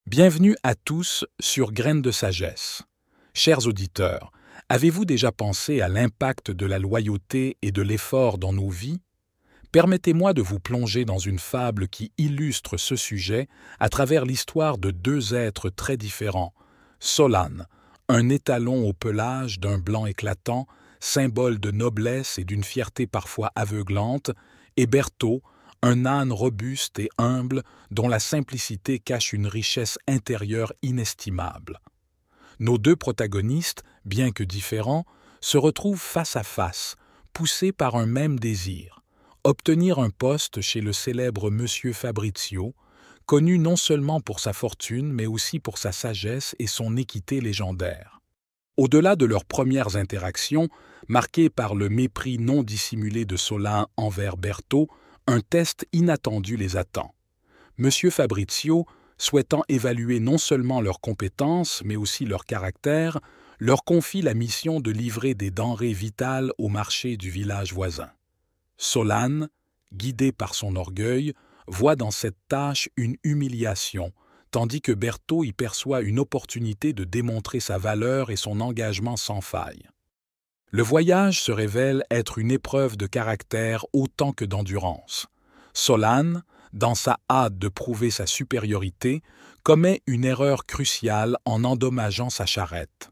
Bienvenue à tous sur Graines de sagesse. Chers auditeurs, avez-vous déjà pensé à l'impact de la loyauté et de l'effort dans nos vies? Permettez-moi de vous plonger dans une fable qui illustre ce sujet à travers l'histoire de deux êtres très différents. Solane, un étalon au pelage d'un blanc éclatant, symbole de noblesse et d'une fierté parfois aveuglante, et Berthaud, un âne robuste et humble dont la simplicité cache une richesse intérieure inestimable. Nos deux protagonistes, bien que différents, se retrouvent face à face, poussés par un même désir: obtenir un poste chez le célèbre Monsieur Fabrizio, connu non seulement pour sa fortune mais aussi pour sa sagesse et son équité légendaire. Au-delà de leurs premières interactions, marquées par le mépris non dissimulé de Solane envers Berthaud, un test inattendu les attend. Monsieur Fabrizio, souhaitant évaluer non seulement leurs compétences, mais aussi leur caractère, leur confie la mission de livrer des denrées vitales au marché du village voisin. Solane, guidé par son orgueil, voit dans cette tâche une humiliation, tandis que Berthaud y perçoit une opportunité de démontrer sa valeur et son engagement sans faille. Le voyage se révèle être une épreuve de caractère autant que d'endurance. Solane, dans sa hâte de prouver sa supériorité, commet une erreur cruciale en endommageant sa charrette.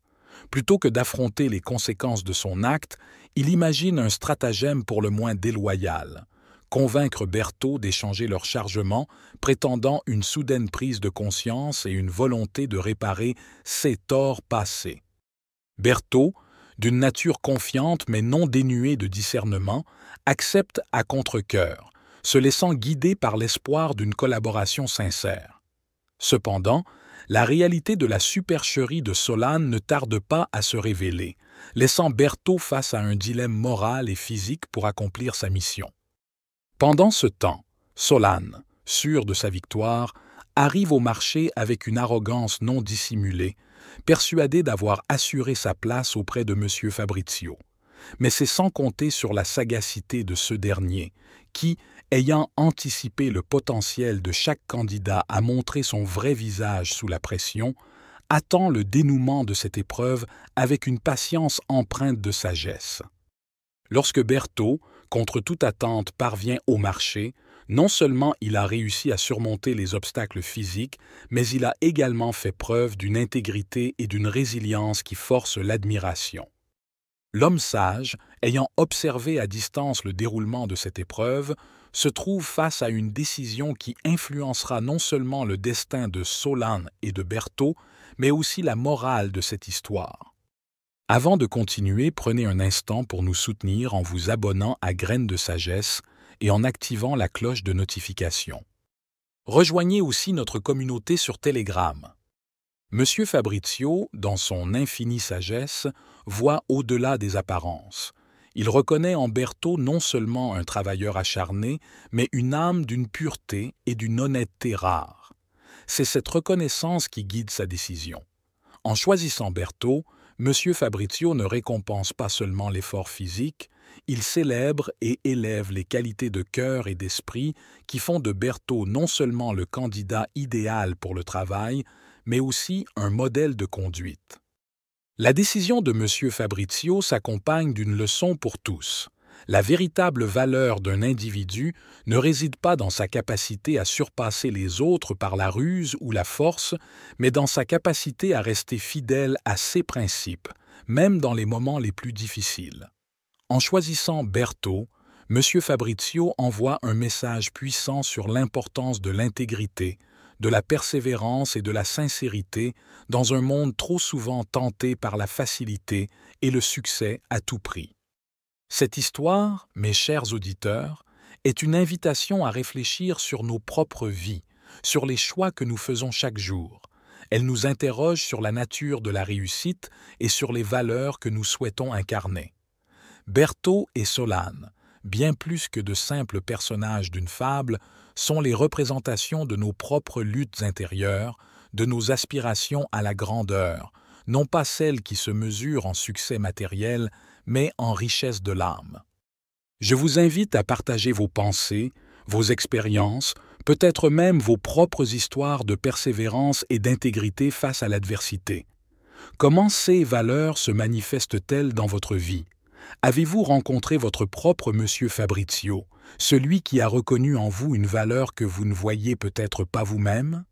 Plutôt que d'affronter les conséquences de son acte, il imagine un stratagème pour le moins déloyal: convaincre Berthaud d'échanger leur chargement, prétendant une soudaine prise de conscience et une volonté de réparer ses torts passés. Berthaud, d'une nature confiante mais non dénuée de discernement, accepte à contre-cœur, se laissant guider par l'espoir d'une collaboration sincère. Cependant, la réalité de la supercherie de Solane ne tarde pas à se révéler, laissant Berthaud face à un dilemme moral et physique pour accomplir sa mission. Pendant ce temps, Solane, sûr de sa victoire, arrive au marché avec une arrogance non dissimulée, persuadé d'avoir assuré sa place auprès de M. Fabrizio. Mais c'est sans compter sur la sagacité de ce dernier, qui, ayant anticipé le potentiel de chaque candidat à montrer son vrai visage sous la pression, attend le dénouement de cette épreuve avec une patience empreinte de sagesse. Lorsque Berthaud, contre toute attente, parvient au marché, non seulement il a réussi à surmonter les obstacles physiques, mais il a également fait preuve d'une intégrité et d'une résilience qui forcent l'admiration. L'homme sage, ayant observé à distance le déroulement de cette épreuve, se trouve face à une décision qui influencera non seulement le destin de Solane et de Berthaud, mais aussi la morale de cette histoire. Avant de continuer, prenez un instant pour nous soutenir en vous abonnant à Graines de sagesse et en activant la cloche de notification. Rejoignez aussi notre communauté sur Telegram. Monsieur Fabrizio, dans son infinie sagesse, voit au-delà des apparences. Il reconnaît en Berthaud non seulement un travailleur acharné, mais une âme d'une pureté et d'une honnêteté rares. C'est cette reconnaissance qui guide sa décision. En choisissant Berthaud, Monsieur Fabrizio ne récompense pas seulement l'effort physique, il célèbre et élève les qualités de cœur et d'esprit qui font de Berthaud non seulement le candidat idéal pour le travail, mais aussi un modèle de conduite. La décision de M. Fabrizio s'accompagne d'une leçon pour tous. La véritable valeur d'un individu ne réside pas dans sa capacité à surpasser les autres par la ruse ou la force, mais dans sa capacité à rester fidèle à ses principes, même dans les moments les plus difficiles. En choisissant Berthaud, M. Fabrizio envoie un message puissant sur l'importance de l'intégrité, de la persévérance et de la sincérité dans un monde trop souvent tenté par la facilité et le succès à tout prix. Cette histoire, mes chers auditeurs, est une invitation à réfléchir sur nos propres vies, sur les choix que nous faisons chaque jour. Elle nous interroge sur la nature de la réussite et sur les valeurs que nous souhaitons incarner. Berthaud et Solane, bien plus que de simples personnages d'une fable, sont les représentations de nos propres luttes intérieures, de nos aspirations à la grandeur, non pas celles qui se mesurent en succès matériel, mais en richesse de l'âme. Je vous invite à partager vos pensées, vos expériences, peut-être même vos propres histoires de persévérance et d'intégrité face à l'adversité. Comment ces valeurs se manifestent-elles dans votre vie? Avez-vous rencontré votre propre Monsieur Fabrizio, celui qui a reconnu en vous une valeur que vous ne voyiez peut-être pas vous-même?